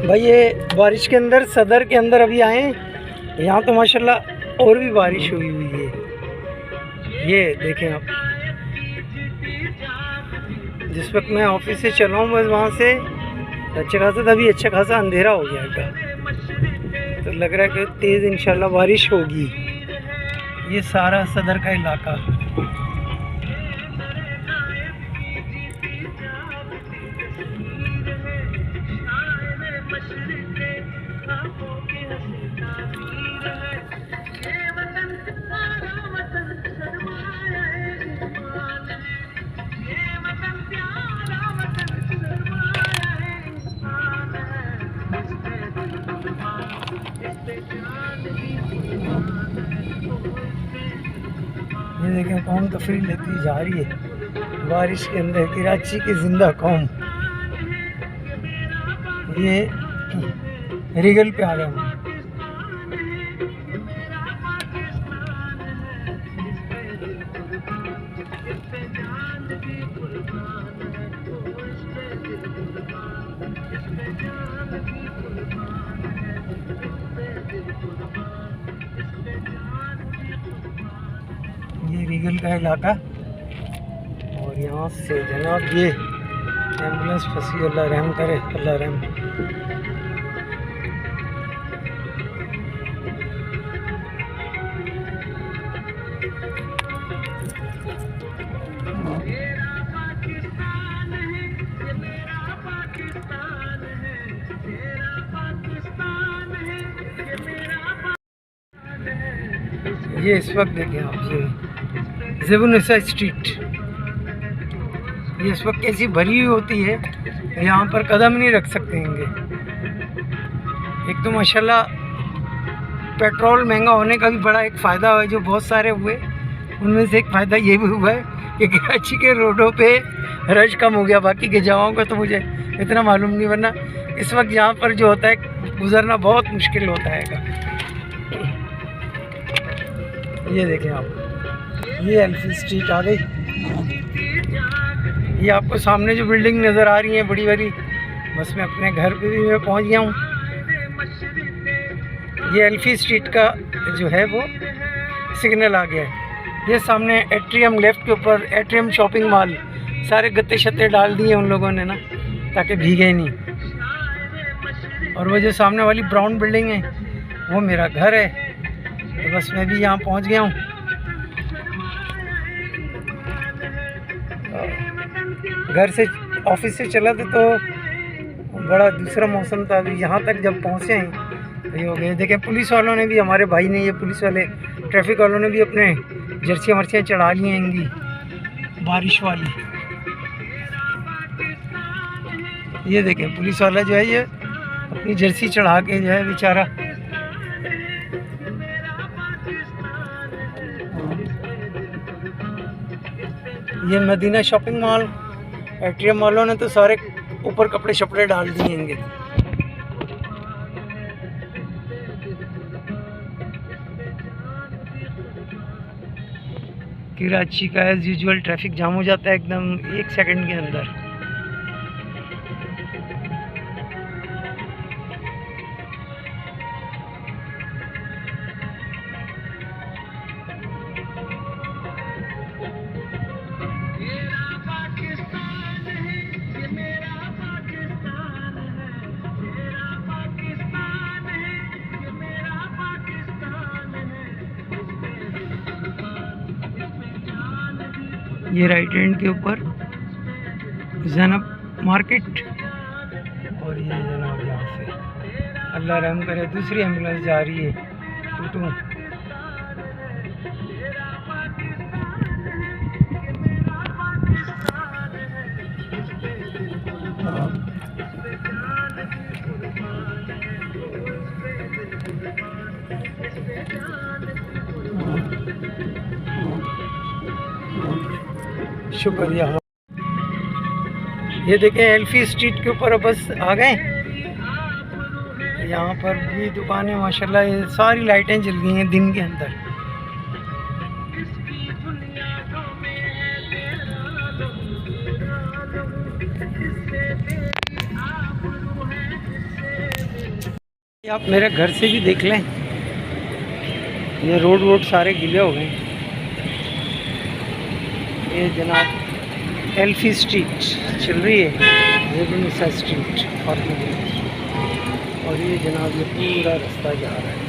भाई ये बारिश के अंदर, सदर के अंदर अभी आए। यहाँ तो माशाल्लाह और भी बारिश हुई हुई है। ये देखें आप, जिस वक्त मैं ऑफिस से चला हूँ बस वहाँ से अच्छा खासा, तभी अच्छा खासा अंधेरा हो गया था, तो लग रहा है कि तेज़ इंशाल्लाह बारिश होगी। ये सारा सदर का इलाका, ये देखें कौम तफरीह लेती जा रही है बारिश के अंदर। कराची की जिंदा कौम। ये रिगल पे आ गए हम। ये रिगल का इलाका, और यहाँ से जनाब ये एम्बुलेंस फंसी। अल्लाह रहम करे, अल्लाह रहम। ये इस वक्त देखें आप, ये ज़ेबुन्निसा स्ट्रीट, ये इस वक्त कैसी भरी हुई होती है, यहाँ पर कदम नहीं रख सकते हैं। एक तो माशाल्लाह पेट्रोल महंगा होने का भी बड़ा एक फ़ायदा है जो बहुत सारे हुए, उनमें से एक फ़ायदा ये भी हुआ है कि कराची के रोडों पे रश कम हो गया। बाकी के जगहों का तो मुझे इतना मालूम नहीं, वरना इस वक्त यहाँ पर जो होता है गुज़रना बहुत मुश्किल होता है। ये देखें आप, ये एल्फी स्ट्रीट आ गई। ये आपको सामने जो बिल्डिंग नज़र आ रही है बड़ी बड़ी, बस मैं अपने घर पे भी मैं पहुंच गया हूँ। ये एल्फी स्ट्रीट का जो है वो सिग्नल आ गया है। ये सामने एट्रियम, लेफ़्ट के ऊपर एट्रियम शॉपिंग मॉल, सारे गत्ते शत्ते डाल दिए उन लोगों ने ना, ताकि भीगे नहीं। और वो जो सामने वाली ब्राउन बिल्डिंग है वो मेरा घर है, तो बस मैं भी यहाँ पहुँच गया हूँ। घर से, ऑफिस से चला था तो बड़ा दूसरा मौसम था। अभी यहाँ तक जब पहुँचे हैं तो ये हो गए। देखें पुलिस वालों ने भी, हमारे भाई ने, ये पुलिस वाले ट्रैफिक वालों ने भी अपने जर्सियाँ मर्सियाँ चढ़ा ली हैं इनकी बारिश वाली। ये देखें पुलिस वाला जो है ये अपनी जर्सी चढ़ा के जो है बेचारा। ये मदीना शॉपिंग मॉल, एट्रियम वालों ने तो सारे ऊपर कपड़े शपड़े डाल दिए होंगे। कराची का एज यूजुअल ट्रैफिक जाम हो जाता है एकदम 1 सेकंड के अंदर। ये राइट हैंड के ऊपर ज़ैनब मार्केट, और ये जनाब यहाँ से अल्लाह रहम करे दूसरी एम्बुलेंस जा रही है टूटू। शुक्रिया। ये देखें एल्फी स्ट्रीट के ऊपर बस आ गए। यहाँ पर भी दुकानें माशाल्लाह, ये सारी लाइटें जल गई हैं दिन के अंदर। आप मेरे घर से भी देख लें, ये रोड सारे गिले हो गए। ये जनाब एल्फी स्ट्रीट चल रही है, ज़ेबुन्निसा स्ट्रीट और ये जनाब ये पूरा रास्ता जा रहा है।